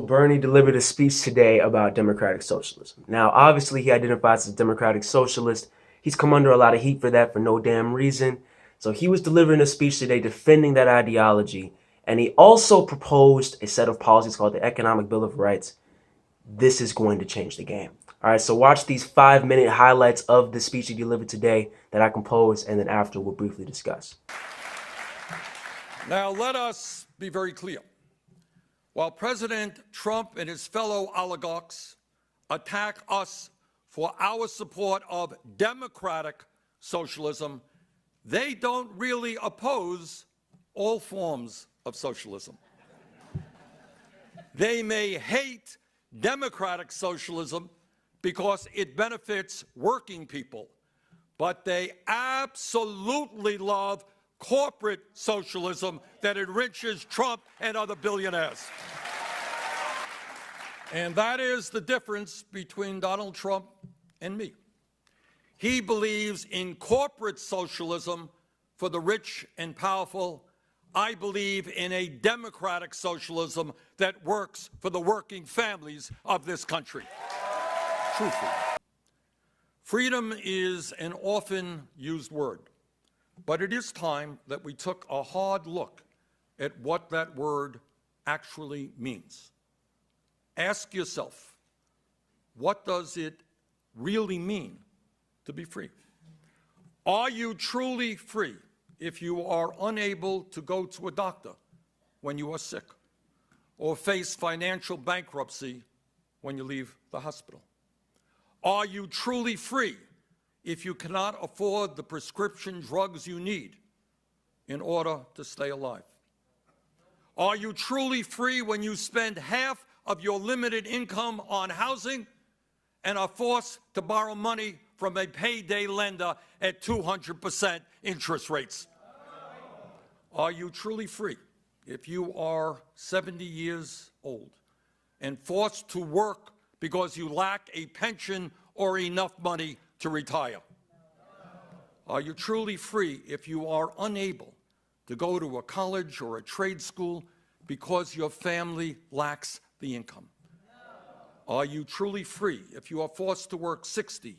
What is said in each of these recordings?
Bernie delivered a speech today about democratic socialism. Now, obviously, he identifies as a democratic socialist. He's come under a lot of heat for that for no damn reason. So he was delivering a speech today defending that ideology. And he also proposed a set of policies called the Economic Bill of Rights. This is going to change the game. All right, so watch these 5-minute highlights of the speech he delivered today that I composed, and then after we'll briefly discuss. Now, let us be very clear. While President Trump and his fellow oligarchs attack us for our support of democratic socialism, they don't really oppose all forms of socialism. They may hate democratic socialism because it benefits working people, but they absolutely love corporate socialism that enriches Trump and other billionaires. And that is the difference between Donald Trump and me. He believes in corporate socialism for the rich and powerful. I believe in a democratic socialism that works for the working families of this country. Truthfully. Freedom is an often used word, but it is time that we took a hard look at what that word actually means. Ask yourself, what does it really mean to be free? Are you truly free if you are unable to go to a doctor when you are sick, or face financial bankruptcy when you leave the hospital? Are you truly free if you cannot afford the prescription drugs you need in order to stay alive? Are you truly free when you spend half of your limited income on housing and are forced to borrow money from a payday lender at 200% interest rates? Are you truly free if you are 70 years old and forced to work because you lack a pension or enough money to retire? Are you truly free if you are unable to go to a college or a trade school because your family lacks the income? Are you truly free if you are forced to work 60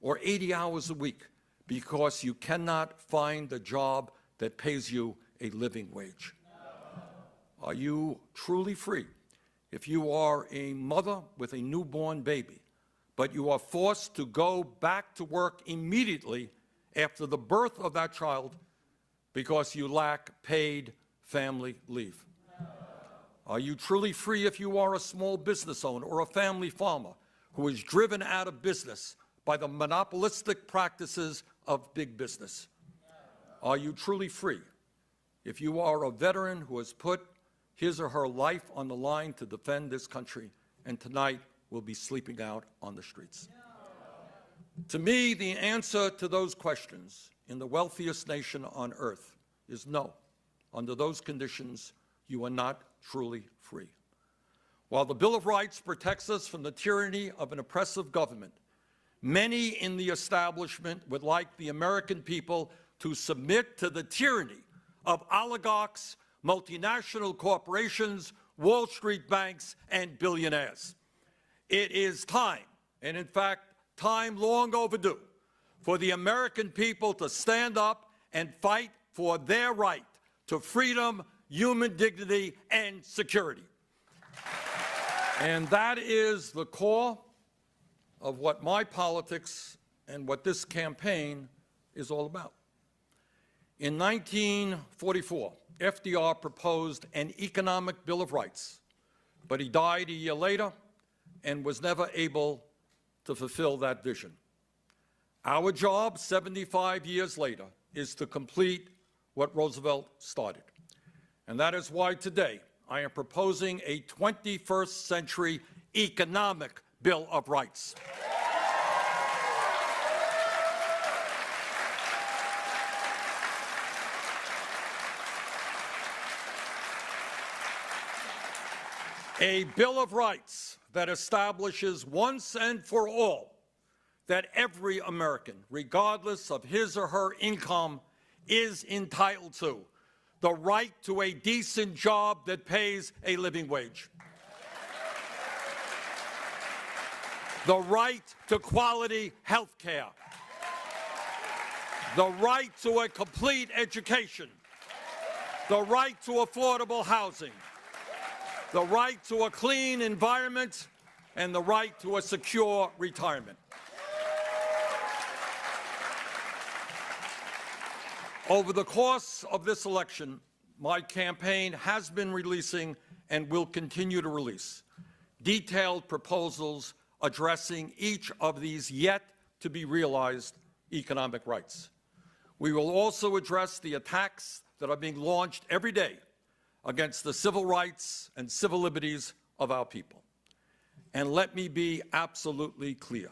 or 80 hours a week because you cannot find a job that pays you a living wage? Are you truly free if you are a mother with a newborn baby, but you are forced to go back to work immediately after the birth of that child because you lack paid family leave? Are you truly free if you are a small business owner or a family farmer who is driven out of business by the monopolistic practices of big business? Are you truly free if you are a veteran who has put his or her life on the line to defend this country and tonight will be sleeping out on the streets? To me, the answer to those questions in the wealthiest nation on earth is no. Under those conditions, you are not truly free. While the Bill of Rights protects us from the tyranny of an oppressive government, many in the establishment would like the American people to submit to the tyranny of oligarchs, multinational corporations, Wall Street banks, and billionaires. It is time, and in fact, time long overdue, for the American people to stand up and fight for their right to freedom, human dignity, and security. And that is the core of what my politics and what this campaign is all about. In 1944, FDR proposed an economic Bill of Rights, but he died a year later and was never able to fulfill that vision. Our job, 75 years later, is to complete what Roosevelt started. And that is why today I am proposing a 21st century economic Bill of Rights. A Bill of Rights that establishes once and for all that every American, regardless of his or her income, is entitled to the right to a decent job that pays a living wage. the right to quality health care, the right to a complete education, the right to affordable housing, the right to a clean environment, and the right to a secure retirement. Over the course of this election, my campaign has been releasing and will continue to release detailed proposals addressing each of these yet to be realized economic rights. We will also address the attacks that are being launched every day against the civil rights and civil liberties of our people. And let me be absolutely clear.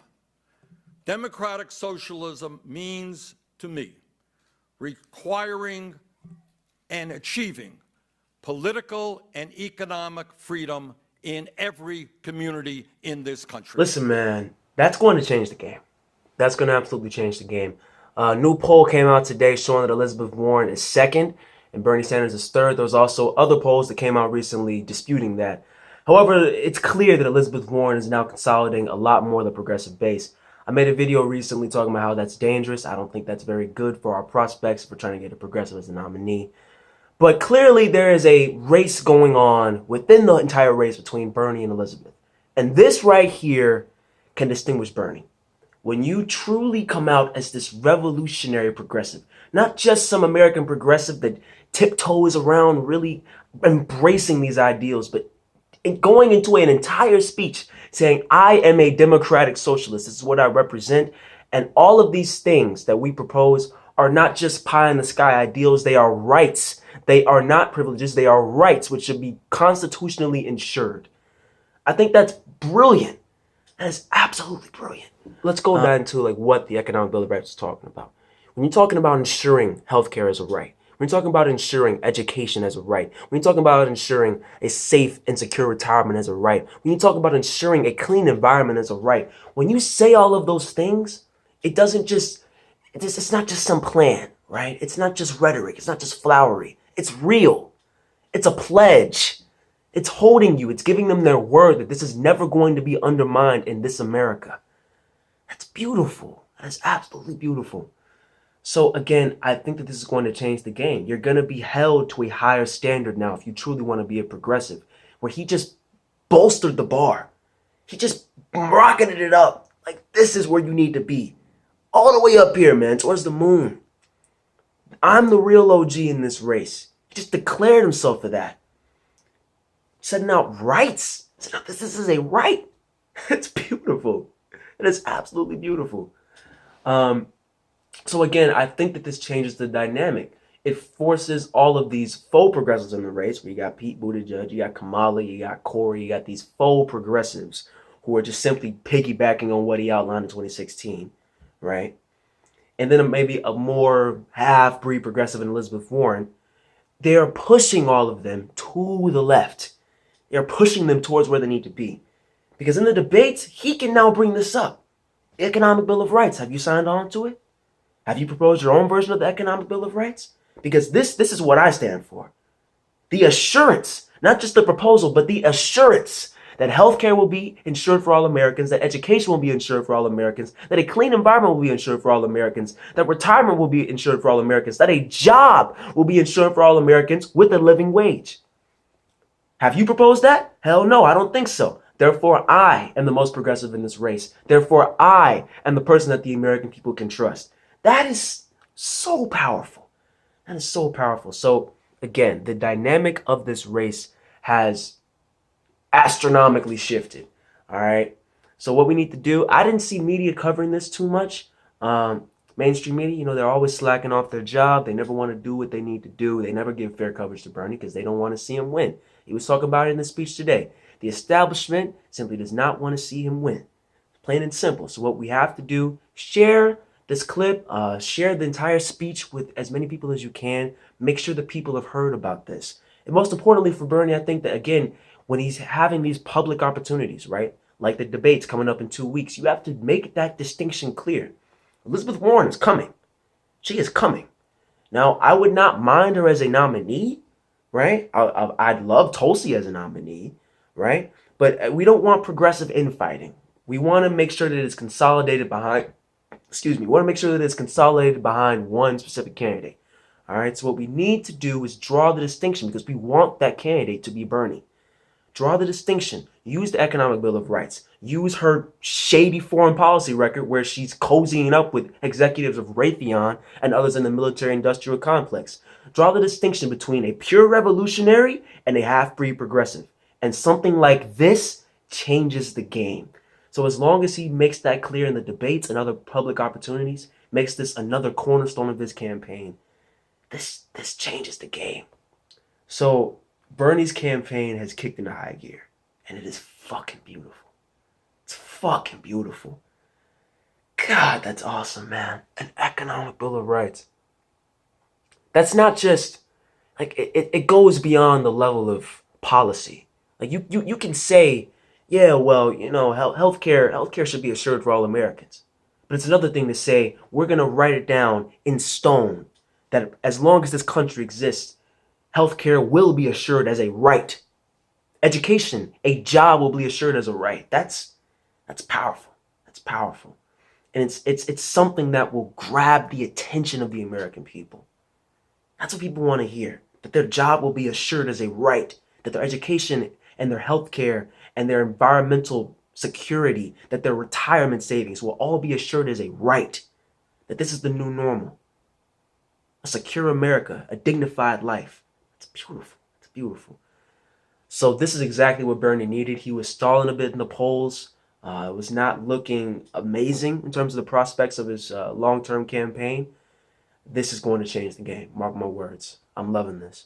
Democratic socialism means to me requiring and achieving political and economic freedom in every community in this country. Listen, man, that's going to change the game. That's going to absolutely change the game. A new poll came out today showing that Elizabeth Warren is second and Bernie Sanders is third. There's also other polls that came out recently disputing that. However, it's clear that Elizabeth Warren is now consolidating a lot more of the progressive base. I made a video recently talking about how that's dangerous. I don't think that's very good for our prospects if we're trying to get a progressive as a nominee. But clearly there is a race going on within the entire race between Bernie and Elizabeth. And this right here can distinguish Bernie. When you truly come out as this revolutionary progressive, not just some American progressive that tiptoes around really embracing these ideals, but going into an entire speech saying, I am a democratic socialist. This is what I represent. And all of these things that we propose are not just pie in the sky ideals. They are rights. They are not privileges. They are rights which should be constitutionally ensured. I think that's brilliant. That is absolutely brilliant. Let's go back into what the Economic Bill of Rights is talking about. When you're talking about ensuring healthcare as a right, when you're talking about ensuring education as a right, when you're talking about ensuring a safe and secure retirement as a right, when you talk about ensuring a clean environment as a right, when you say all of those things, it's not just some plan, right? It's not just rhetoric. It's not just flowery. It's real. It's a pledge. It's holding you. It's giving them their word that this is never going to be undermined in this America. That's beautiful. That's absolutely beautiful. So again, I think that this is going to change the game. You're going to be held to a higher standard now if you truly want to be a progressive, where he just bolstered the bar. He just rocketed it up. Like, this is where you need to be. All the way up here, man, towards the moon. I'm the real OG in this race. He just declared himself for that. Setting out rights. This is a right. It's beautiful. It is absolutely beautiful. So again, I think that this changes the dynamic. It forces all of these faux progressives in the race, where you got Pete Buttigieg, you got Kamala, you got Corey, you got these faux progressives who are just simply piggybacking on what he outlined in 2016, right? And then maybe a more half-breed progressive in Elizabeth Warren. They're pushing all of them to the left. They're pushing them towards where they need to be. Because in the debates, he can now bring this up. The Economic Bill of Rights, have you signed on to it? Have you proposed your own version of the Economic Bill of Rights? Because this is what I stand for. The assurance, not just the proposal, but the assurance that healthcare will be insured for all Americans, that education will be insured for all Americans, that a clean environment will be insured for all Americans, that retirement will be insured for all Americans, that a job will be insured for all Americans with a living wage. Have you proposed that? Hell no, I don't think so. Therefore, I am the most progressive in this race. Therefore, I am the person that the American people can trust. That is so powerful. That is so powerful. So again, the dynamic of this race has astronomically shifted. All right. So what we need to do, I didn't see media covering this too much. Mainstream media, they're always slacking off their job. They never want to do what they need to do. They never give fair coverage to Bernie because they don't want to see him win. He was talking about it in the speech today. The establishment simply does not want to see him win. Plain and simple. So what we have to do, share this clip, share the entire speech with as many people as you can. Make sure that people have heard about this. And most importantly for Bernie, I think that, again, when he's having these public opportunities, right, like the debates coming up in 2 weeks, you have to make that distinction clear. Elizabeth Warren is coming. She is coming. Now, I would not mind her as a nominee, right? I'd love Tulsi as a nominee, right? But we don't want progressive infighting. We want to make sure that it's consolidated behind, we want to make sure that it's consolidated behind one specific candidate. All right, so what we need to do is draw the distinction because we want that candidate to be Bernie. Draw the distinction. Use the Economic Bill of Rights. Use her shady foreign policy record where she's cozying up with executives of Raytheon and others in the military-industrial complex. Draw the distinction between a pure revolutionary and a half-breed progressive. And something like this changes the game. So as long as he makes that clear in the debates and other public opportunities, makes this another cornerstone of his campaign, this changes the game. So Bernie's campaign has kicked into high gear, and it is fucking beautiful. It's fucking beautiful. God, that's awesome, man. An economic bill of rights. That's not just, like, it goes beyond the level of policy. Like, you can say, yeah, well, healthcare should be assured for all Americans. But it's another thing to say, we're going to write it down in stone that as long as this country exists, healthcare will be assured as a right. Education, a job will be assured as a right. That's powerful. That's powerful. And it's something that will grab the attention of the American people. That's what people want to hear. That their job will be assured as a right. That their education and their healthcare and their environmental security, that their retirement savings will all be assured as a right. That this is the new normal. A secure America, a dignified life. It's beautiful. It's beautiful. So this is exactly what Bernie needed. He was stalling a bit in the polls. It was not looking amazing in terms of the prospects of his long-term campaign. This is going to change the game. Mark my words. I'm loving this.